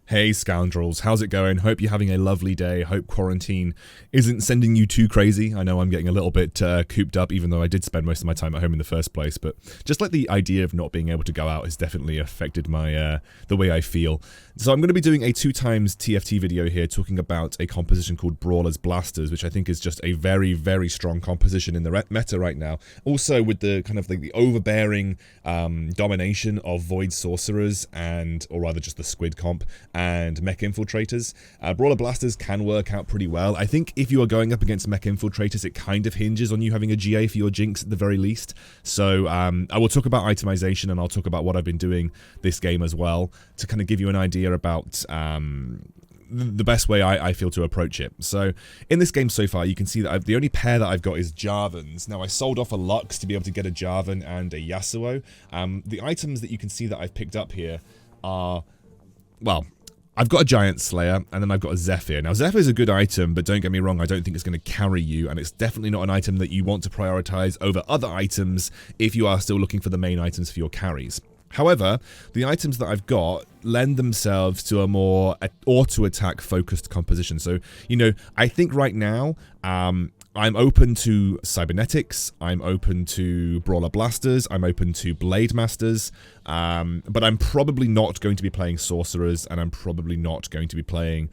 Hey scoundrels, how's it going? Hope you're having a lovely day. Hope quarantine isn't sending you too crazy. I know I'm getting a little bit cooped up, even though I did spend most of my time at home in the first place, but just like the idea of not being able to go out has definitely affected my the way I feel. So I'm going to be doing a 2x TFT video here talking about a composition called Brawlers Blasters, which I think is just a very, very strong composition in the meta right now. Also with the kind of like the overbearing domination of Void Sorcerers or rather just the Squid comp, and Mech Infiltrators. Brawler Blasters can work out pretty well. I think if you are going up against Mech Infiltrators, it kind of hinges on you having a GA for your Jinx at the very least. So I will talk about itemization, and I'll talk about what I've been doing this game as well to kind of give you an idea about the best way I feel to approach it. So in this game so far, you can see that the only pair that I've got is Jarvans. Now I sold off a Lux to be able to get a Jarvan and a Yasuo. The items that you can see that I've picked up here are, well, I've got a Giant Slayer, and then I've got a Zephyr. Now, Zephyr is a good item, but don't get me wrong, I don't think it's going to carry you, and it's definitely not an item that you want to prioritize over other items if you are still looking for the main items for your carries. However, the items that I've got lend themselves to a more auto-attack focused composition. So, you know, I think right now, I'm open to Cybernetics, I'm open to Brawler Blasters, I'm open to Blade Masters, but I'm probably not going to be playing Sorcerers, and I'm probably not going to be playing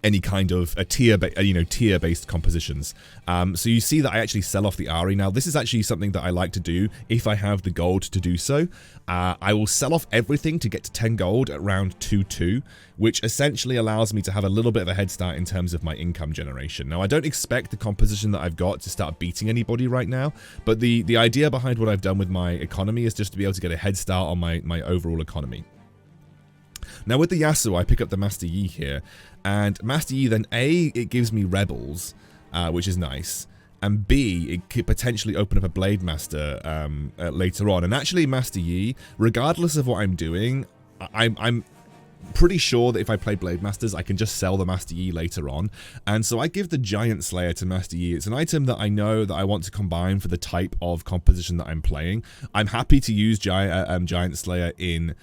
any kind of tier-based compositions. So you see that I actually sell off the Ahri. Now, this is actually something that I like to do if I have the gold to do so. I will sell off everything to get to 10 gold at round 2-2, which essentially allows me to have a little bit of a head start in terms of my income generation. Now, I don't expect the composition that I've got to start beating anybody right now, but the idea behind what I've done with my economy is just to be able to get a head start on my overall economy. Now with the Yasuo, I pick up the Master Yi here, and Master Yi then A, it gives me Rebels, which is nice, and B, it could potentially open up a Blade Master later on. And actually Master Yi, regardless of what I'm doing, I'm pretty sure that if I play Blade Masters, I can just sell the Master Yi later on. And so I give the Giant Slayer to Master Yi. It's an item that I know that I want to combine for the type of composition that I'm playing. I'm happy to use Giant Slayer in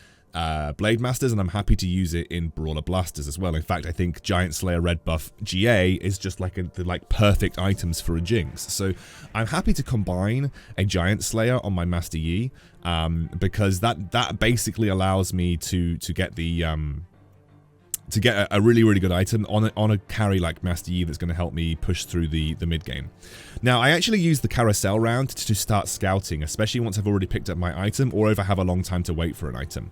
Blade Masters, and I'm happy to use it in Brawler Blasters as well. In fact, I think Giant Slayer Red Buff GA is just like the perfect items for a Jinx. So I'm happy to combine a Giant Slayer on my Master Yi, because that basically allows me to get the to get a really, really good item on a carry like Master Yi that's going to help me push through the mid game. Now, I actually use the Carousel round to start scouting, especially once I've already picked up my item or if I have a long time to wait for an item.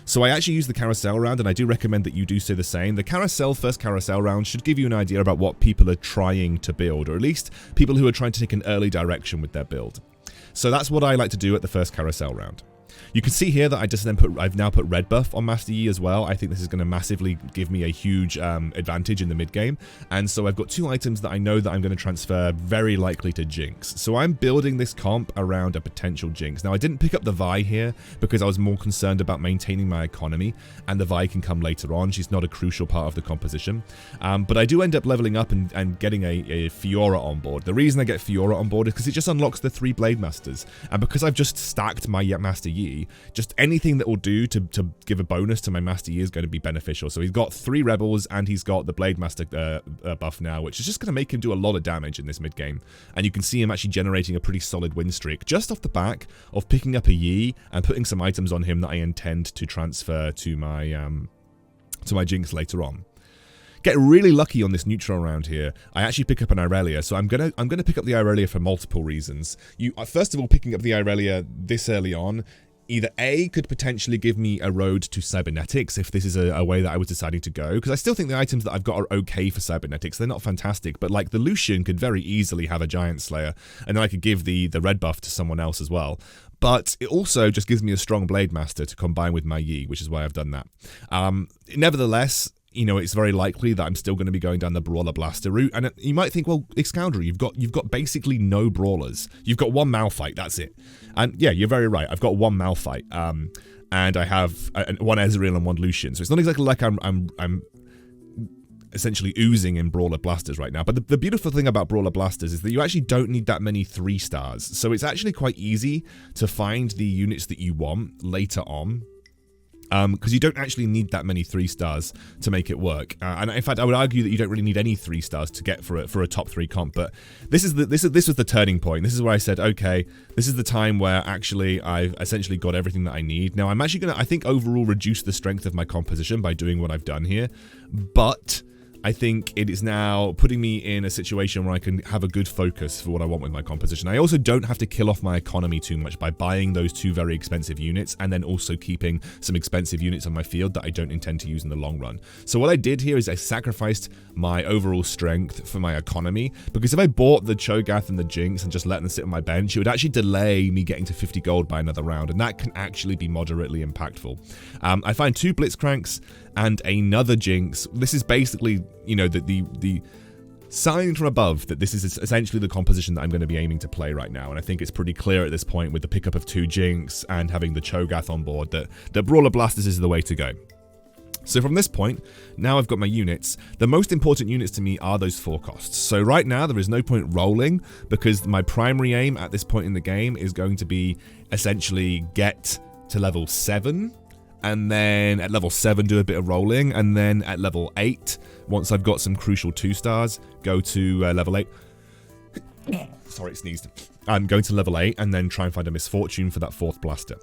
So I actually use the Carousel round, and I do recommend that you do so the same. The first Carousel round should give you an idea about what people are trying to build, or at least people who are trying to take an early direction with their build. So that's what I like to do at the first Carousel round. You can see here that I've now put Red Buff on Master Yi as well. I think this is going to massively give me a huge advantage in the mid game. And so I've got two items that I know that I'm going to transfer very likely to Jinx. So I'm building this comp around a potential Jinx. Now, I didn't pick up the Vi here because I was more concerned about maintaining my economy, and the Vi can come later on. She's not a crucial part of the composition. But I do end up leveling up and getting a Fiora on board. The reason I get Fiora on board is because it just unlocks the 3 Blade Masters. And because I've just stacked my Master Yi, just anything that will do to give a bonus to my Master Yi is going to be beneficial. So he's got 3 Rebels, and he's got the Blade Master buff now, which is just going to make him do a lot of damage in this mid game. And you can see him actually generating a pretty solid win streak just off the back of picking up a Yi and putting some items on him that I intend to transfer to my Jinx later on. Get really lucky on this neutral round here. I actually pick up an Irelia, so I'm gonna pick up the Irelia for multiple reasons. First of all, picking up the Irelia this early on, either A, could potentially give me a road to Cybernetics if this is a way that I was deciding to go, because I still think the items that I've got are okay for Cybernetics. They're not fantastic, but like the Lucian could very easily have a Giant Slayer, and then I could give the red buff to someone else as well. But it also just gives me a strong Blade Master to combine with my Yi, which is why I've done that. Nevertheless, you know, it's very likely that I'm still going to be going down the Brawler Blaster route. And you might think, well, Excoundrel, you've got basically no Brawlers. You've got 1 Malphite, that's it. And yeah, you're very right. I've got 1 Malphite. And I have 1 Ezreal and 1 Lucian. So it's not exactly like I'm essentially oozing in Brawler Blasters right now. But the beautiful thing about Brawler Blasters is that you actually don't need that many 3 stars. So it's actually quite easy to find the units that you want later on. because you don't actually need that many 3 stars to make it work. And in fact, I would argue that you don't really need any 3 stars to get for a top 3 comp. But this was the turning point. This is where I said, okay, this is the time where actually I've essentially got everything that I need. Now I'm actually gonna, I think, overall reduce the strength of my composition by doing what I've done here, but I think it is now putting me in a situation where I can have a good focus for what I want with my composition. I also don't have to kill off my economy too much by buying those 2 very expensive units and then also keeping some expensive units on my field that I don't intend to use in the long run. So what I did here is I sacrificed my overall strength for my economy, because if I bought the ChoGath and the Jinx and just let them sit on my bench, it would actually delay me getting to 50 gold by another round, and that can actually be moderately impactful. I find 2 Blitzcranks and another Jinx. This is basically, you know, the sign from above that this is essentially the composition that I'm going to be aiming to play right now. And I think it's pretty clear at this point with the pickup of 2 Jinx and having the ChoGath on board that Brawler Blasters is the way to go. So from this point, now I've got my units. The most important units to me are those 4 costs. So right now there is no point rolling, because my primary aim at this point in the game is going to be essentially get to level 7. And then at level 7 do a bit of rolling, and then at level 8, once I've got some crucial 2 stars, go to level 8. Sorry, it sneezed. I'm going to level 8 and then try and find a Misfortune for that 4th blaster.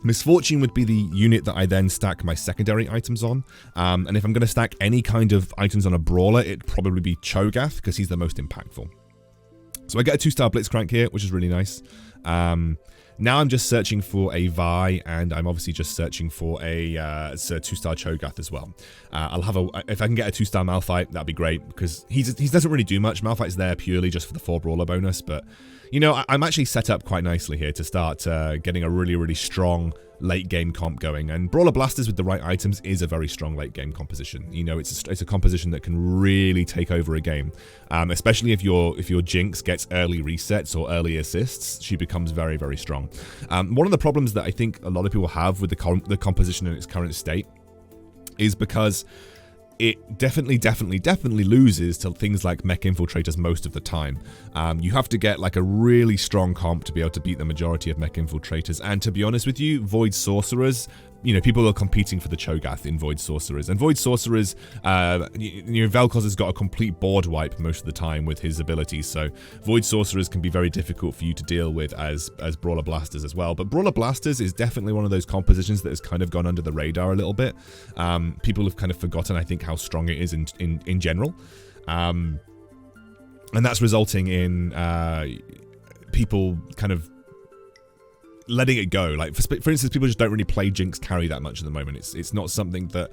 Misfortune would be the unit that I then stack my secondary items on, and if I'm going to stack any kind of items on a brawler, it'd probably be ChoGath, because he's the most impactful. So I get a 2-star Blitzcrank here, which is really nice. Now I'm just searching for a Vi, and I'm obviously just searching for a 2-star ChoGath as well. I'll have if I can get a 2-star Malphite, that'd be great, because he doesn't really do much. Malphite's there purely just for the 4 brawler bonus, but you know, I'm actually set up quite nicely here to start getting a really, really strong late game comp going, and Brawler Blasters with the right items is a very strong late game composition. You know, it's a composition that can really take over a game, especially if your Jinx gets early resets or early assists. She becomes very, very strong. One of the problems that I think a lot of people have with the composition in its current state is because it definitely loses to things like mech infiltrators most of the time. You have to get like a really strong comp to be able to beat the majority of mech infiltrators, and to be honest with you, Void Sorcerers, you know, people are competing for the ChoGath in Void Sorcerers, and Void Sorcerers, you know, Vel'Koz has got a complete board wipe most of the time with his abilities, so Void Sorcerers can be very difficult for you to deal with as Brawler Blasters as well. But Brawler Blasters is definitely one of those compositions that has kind of gone under the radar a little bit. People have kind of forgotten, I think, how strong it is in general, and that's resulting in people kind of letting it go. Like for instance, people just don't really play Jinx Carry that much at the moment. It's not something that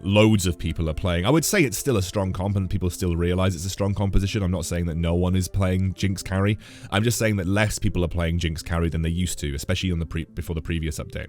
loads of people are playing. I would say it's still a strong comp, and people still realize it's a strong composition. I'm not saying that no one is playing Jinx Carry. I'm just saying that less people are playing Jinx Carry than they used to, especially on before the previous update.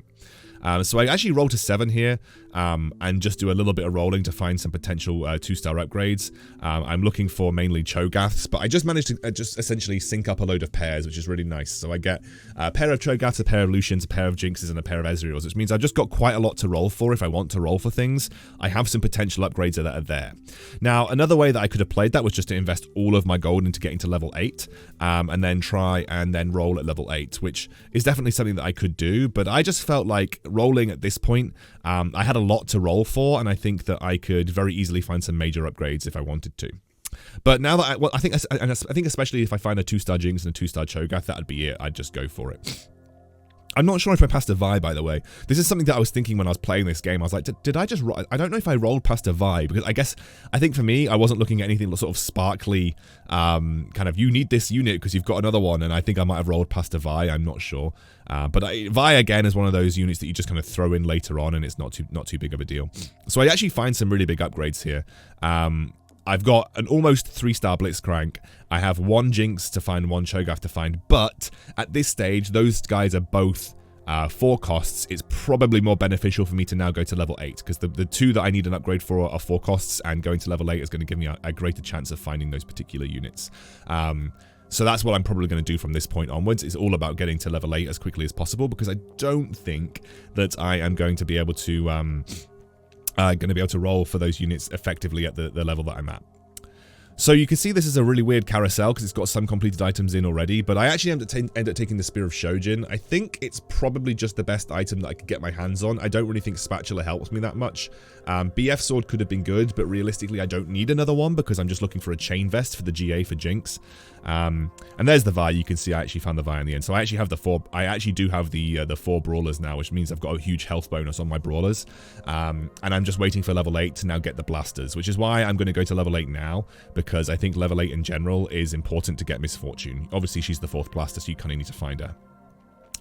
So I actually roll to 7 here, and just do a little bit of rolling to find some potential 2-star upgrades. I'm looking for mainly ChoGaths, but I just managed to just essentially sync up a load of pairs, which is really nice. So I get a pair of ChoGaths, a pair of Lucians, a pair of Jinxes, and a pair of Ezreals, which means I've just got quite a lot to roll for if I want to roll for things. I have some potential upgrades that are there. Now, another way that I could have played that was just to invest all of my gold into getting to level 8, and then try and then roll at level 8, which is definitely something that I could do, but I just felt like rolling at this point, I had a lot to roll for, and I think that I could very easily find some major upgrades if I wanted to. But now that I think especially if I find a 2-star Jinx and a 2-star ChoGath, that'd be it. I'd just go for it. I'm not sure if I passed a Vi, by the way. This is something that I was thinking when I was playing this game. I was like, did I just roll? I don't know if I rolled past a Vi, because I think for me, I wasn't looking at anything sort of sparkly, kind of, you need this unit because you've got another one, and I think I might have rolled past a Vi. I'm not sure. But Vi, again, is one of those units that you just kind of throw in later on, and it's not too big of a deal. So I actually find some really big upgrades here. I've got an almost 3-star Blitzcrank. I have 1 Jinx to find, 1 ChoGath to find, but at this stage, those guys are both 4 costs. It's probably more beneficial for me to now go to level 8, because the 2 that I need an upgrade for are 4 costs, and going to level 8 is going to give me a greater chance of finding those particular units. So that's what I'm probably going to do from this point onwards. It's all about getting to level 8 as quickly as possible, because I don't think that I am going to be able to roll for those units effectively at the level that I'm at. So you can see this is a really weird carousel because it's got some completed items in already, but I actually end up taking the Spear of Shojin. I think it's probably just the best item that I could get my hands on. I don't really think Spatula helps me that much. BF Sword could have been good, but realistically I don't need another one because I'm just looking for a chain vest for the GA for Jinx. And there's the Vi. You can see I actually found the Vi in the end. So I actually have I actually do have the 4 brawlers now, which means I've got a huge health bonus on my brawlers. And I'm just waiting for level 8 to now get the blasters, which is why I'm going to go to level 8 now, because I think level 8 in general is important to get Misfortune. Obviously she's the 4th blaster, so you kind of need to find her.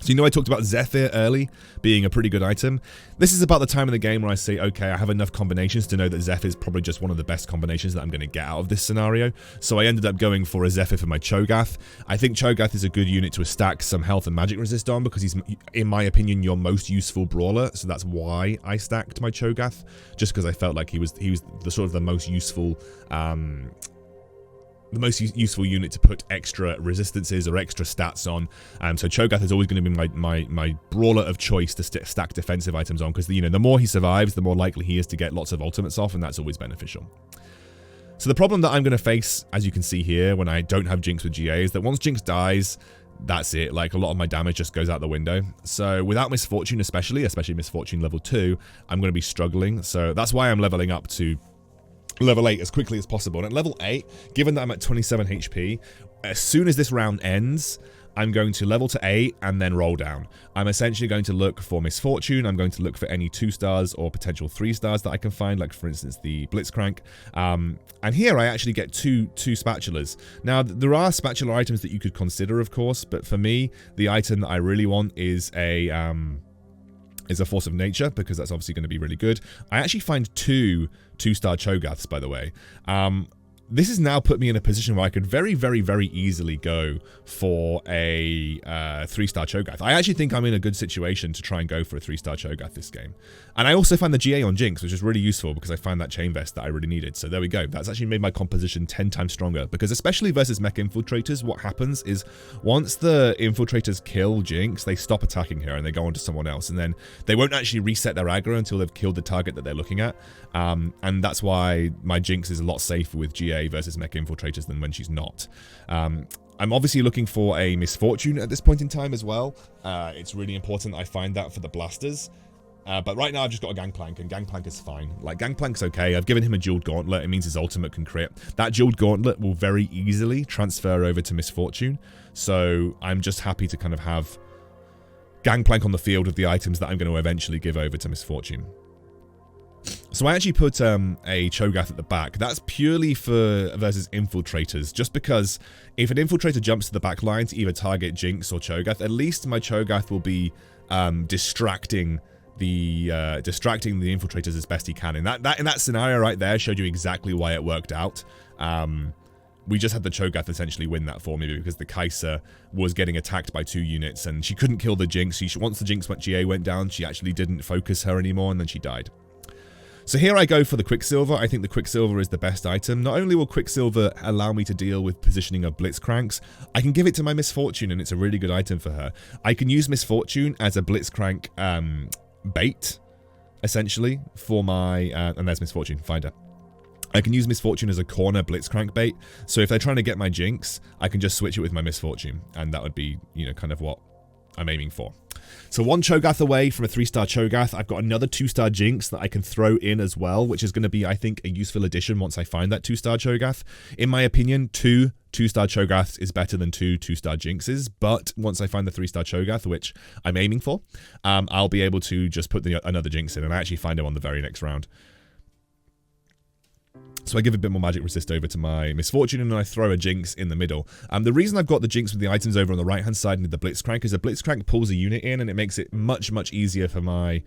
So you know I talked about Zephyr early being a pretty good item. This is about the time in the game where I say, okay, I have enough combinations to know that Zephyr is probably just one of the best combinations that I'm going to get out of this scenario. So I ended up going for a Zephyr for my Cho'Gath. I think Cho'Gath is a good unit to stack some health and magic resist on because he's, in my opinion, your most useful brawler. So that's why I stacked my Cho'Gath, just because I felt like he was the sort of the most useful useful unit to put extra resistances or extra stats on. So Cho'Gath is always going to be my brawler of choice to stack defensive items on, because, you know, the more he survives, the more likely he is to get lots of ultimates off, and that's always beneficial. So the problem that I'm going to face, as you can see here, when I don't have Jinx with GA, is that once Jinx dies, that's it. Like, a lot of my damage just goes out the window. So without Misfortune especially Misfortune level 2, I'm going to be struggling. So that's why I'm leveling up to level 8 as quickly as possible. And at level 8, given that I'm at 27 HP, as soon as this round ends, I'm going to level to 8 and then roll down. I'm essentially going to look for Misfortune. I'm going to look for any 2 stars or potential 3 stars that I can find, like for instance the Blitzcrank. And here I actually get two spatulas. Now there are spatula items that you could consider, of course, but for me the item that I really want is a Force of Nature, because that's obviously going to be really good. I actually find 2-star Cho'Gaths, by the way. This has now put me in a position where I could very, very, very easily go for a 3-star Cho'Gath. I actually think I'm in a good situation to try and go for a 3-star Cho'Gath this game. And I also find the GA on Jinx, which is really useful because I find that chain vest that I really needed. So there we go. That's actually made my composition 10 times stronger, because especially versus mech infiltrators, what happens is once the infiltrators kill Jinx, they stop attacking her and they go on to someone else. And then they won't actually reset their aggro until they've killed the target that they're looking at. And that's why my Jinx is a lot safer with GA versus mech infiltrators than when she's not. I'm obviously looking for a Misfortune at this point in time as well. It's really important that I find that for the blasters. But right now I've just got a Gangplank, and Gangplank is fine. Like, Gangplank's okay. I've given him a Jeweled Gauntlet. It means his ultimate can crit. That Jeweled Gauntlet will very easily transfer over to Misfortune. So I'm just happy to kind of have Gangplank on the field with the items that I'm going to eventually give over to Misfortune. So I actually put a Cho'Gath at the back. That's purely for versus infiltrators, just because if an infiltrator jumps to the back line to either target Jinx or Cho'Gath, at least my Cho'Gath will be distracting the infiltrators as best he can. And that in that scenario right there showed you exactly why it worked out. We just had the Cho'Gath essentially win that for me, because the Kai'Sa was getting attacked by 2 units and she couldn't kill the Jinx. Once the Jinx GA went down, she actually didn't focus her anymore, and then she died. So here I go for the Quicksilver. I think the Quicksilver is the best item. Not only will Quicksilver allow me to deal with positioning of Blitzcranks, I can give it to my Misfortune, and it's a really good item for her. I can use Misfortune as a Blitzcrank bait, essentially, for my... and there's Misfortune, find her. I can use Misfortune as a corner Blitzcrank bait, so if they're trying to get my Jinx, I can just switch it with my Misfortune, and that would be, you know, kind of what I'm aiming for. So 1 Cho'Gath away from a 3-star Cho'Gath. I've got another 2-star Jinx that I can throw in as well, which is going to be, I think, a useful addition once I find that 2-star Cho'Gath. In my opinion, 2 2-star Cho'Gaths is better than 2 2-star Jinxes, but once I find the 3-star Cho'Gath, which I'm aiming for, I'll be able to just put another Jinx in and I actually find him on the very next round. So I give a bit more magic resist over to my Misfortune, and then I throw a Jinx in the middle. The reason I've got the Jinx with the items over on the right-hand side and the Blitzcrank is the Blitzcrank pulls a unit in, and it makes it much, much easier for my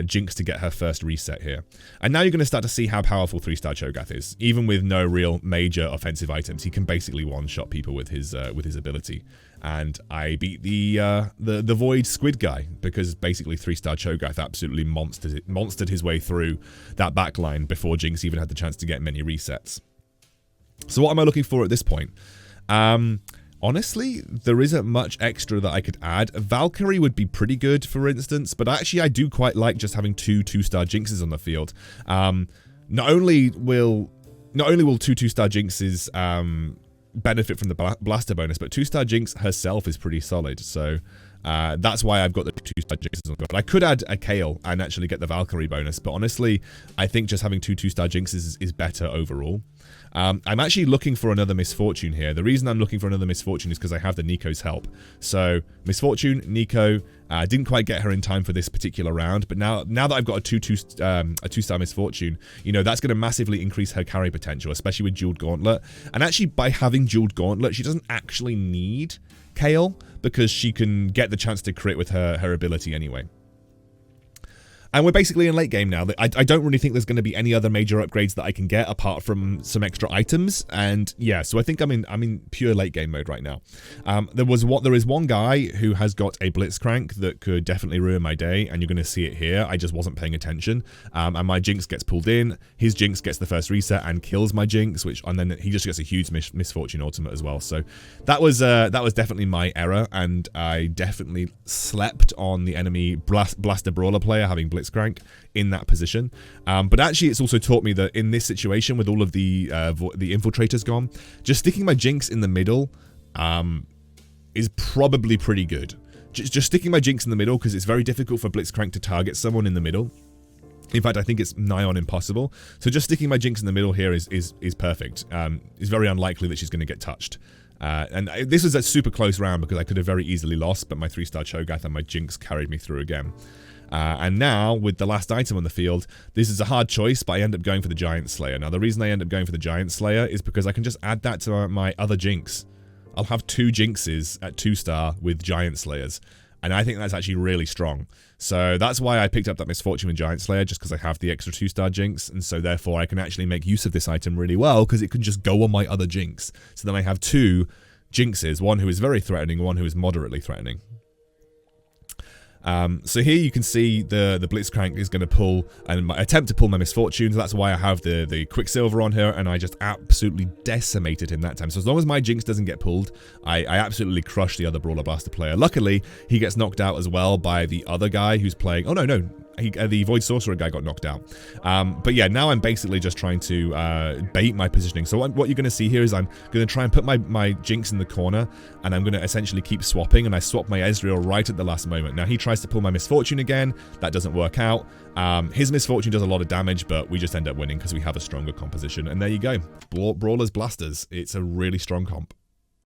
Jinx to get her first reset here. And now you're going to start to see how powerful 3-star Cho'Gath is. Even with no real major offensive items, he can basically one-shot people with his ability. And I beat the Void Squid guy, because basically 3-star Cho'Gath absolutely monstered his way through that backline before Jinx even had the chance to get many resets. So what am I looking for at this point? Honestly, there isn't much extra that I could add. Valkyrie would be pretty good, for instance, but actually I do quite like just having 2 2-star Jinxes on the field. Not only will not only will 2-2-star Jinxes benefit from the blaster bonus, but 2-star Jinx herself is pretty solid. So that's why I've got the 2-star Jinxes on the board. I could add a Kayle and actually get the Valkyrie bonus, but honestly, I think just having 2-2-star Jinxes is better overall. I'm actually looking for another Misfortune here. The reason I'm looking for another Misfortune is because I have the Neeko's help. So Misfortune, Neeko, didn't quite get her in time for this particular round, but now that I've got a 2-star Misfortune, you know, that's going to massively increase her carry potential, especially with Jeweled Gauntlet. And actually, by having Jeweled Gauntlet, she doesn't actually need Kayle because she can get the chance to crit with her ability anyway. And we're basically in late game now. I don't really think there's going to be any other major upgrades that I can get apart from some extra items. And yeah, so I think I'm in pure late game mode right now. There is one guy who has got a Blitzcrank that could definitely ruin my day, and you're going to see it here. I just wasn't paying attention, and my Jinx gets pulled in. His Jinx gets the first reset and kills my Jinx, and then he just gets a huge Misfortune ultimate as well. So that was definitely my error, and I definitely slept on the enemy Blaster Brawler player having Blitzcrank in that position. But actually, it's also taught me that in this situation, with all of the infiltrators gone, just sticking my Jinx in the middle is probably pretty good. Just sticking my Jinx in the middle, because it's very difficult for Blitzcrank to target someone in the middle. In fact, I think it's nigh on impossible. So just sticking my Jinx in the middle here is perfect. It's very unlikely that she's going to get touched. And this was a super close round because I could have very easily lost, but my 3-star ChoGath and my Jinx carried me through again. And now, with the last item on the field, this is a hard choice, but I end up going for the Giant Slayer. Now, the reason I end up going for the Giant Slayer is because I can just add that to my other Jinx. I'll have 2 Jinxes at 2-star with Giant Slayers, and I think that's actually really strong. So that's why I picked up that Misfortune with Giant Slayer, just because I have the extra 2-star Jinx, and so therefore I can actually make use of this item really well, because it can just go on my other Jinx. So then I have 2 Jinxes, one who is very threatening, one who is moderately threatening. So here you can see the Blitzcrank is going to pull and attempt to pull my Misfortunes. That's why I have the Quicksilver on her, and I just absolutely decimated him that time. So as long as my Jinx doesn't get pulled, I absolutely crush the other Brawler Blaster player. Luckily, he gets knocked out as well by the other guy who's playing... Oh, no. The Void Sorcerer guy got knocked out. But yeah, now I'm basically just trying to bait my positioning. So what you're going to see here is I'm going to try and put my Jinx in the corner, and I'm going to essentially keep swapping, and I swap my Ezreal right at the last moment. Now he tries to pull my Misfortune again. That doesn't work out. His Misfortune does a lot of damage, but we just end up winning because we have a stronger composition. And there you go. Brawlers Blasters. It's a really strong comp.